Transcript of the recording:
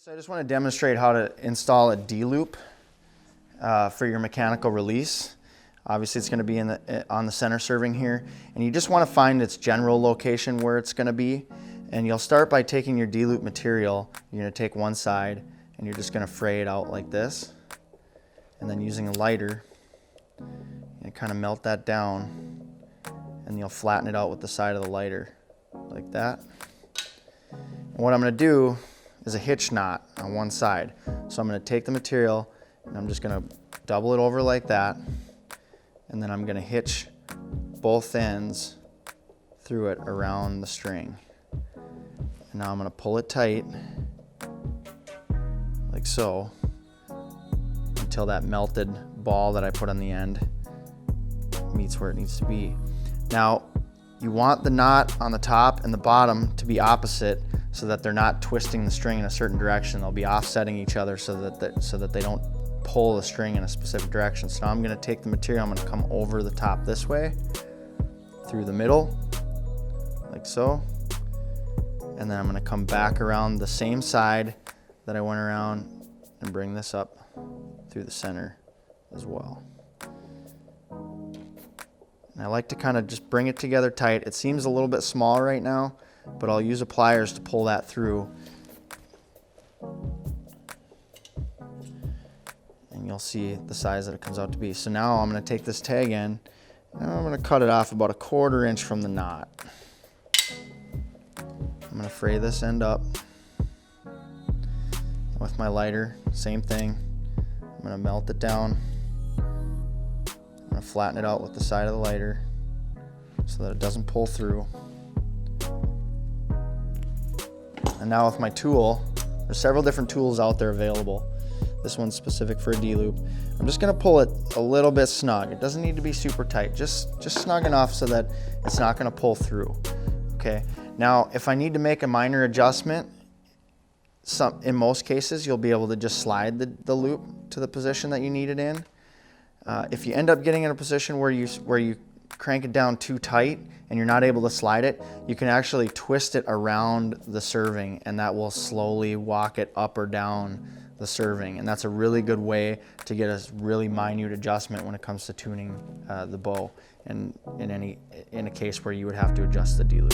So I just want to demonstrate how to install a D-loop for your mechanical release. Obviously it's going to be on the center serving here, and you just want to find its general location where it's going to be. And you'll start by taking your D-loop material. You're going to take one side and you're just going to fray it out like this, and then using a lighter and kind of melt that down, and you'll flatten it out with the side of the lighter like that. And what I'm going to do is a hitch knot on one side. So I'm going to take the material and I'm just going to double it over like that, and then I'm going to hitch both ends through it around the string. And now I'm going to pull it tight like so until that melted ball that I put on the end meets where it needs to be. Now you want the knot on the top and the bottom to be opposite, so that they're not twisting the string in a certain direction. They'll be offsetting each other so that they don't pull the string in a specific direction. So now I'm going to take the material, I'm going to come over the top this way, through the middle, like so, and then I'm going to come back around the same side that I went around and bring this up through the center as well. And I like to kind of just bring it together tight. It seems a little bit small right now, but I'll use a pliers to pull that through. And you'll see the size that it comes out to be. So now I'm going to take this tag end and I'm going to cut it off about 1/4 inch from the knot. I'm going to fray this end up with my lighter, same thing. I'm going to melt it down. I'm going to flatten it out with the side of the lighter so that it doesn't pull through. And now with my tool, there's several different tools out there available. This one's specific for a D-loop. I'm just gonna pull it a little bit snug. It doesn't need to be super tight, just snug enough so that it's not gonna pull through. Okay, now if I need to make a minor adjustment, in most cases you'll be able to just slide the loop to the position that you need it in. If you end up getting in a position where you crank it down too tight and you're not able to slide it, you can actually twist it around the serving, and that will slowly walk it up or down the serving. And that's a really good way to get a really minute adjustment when it comes to tuning the bow, and in a case where you would have to adjust the D-loop.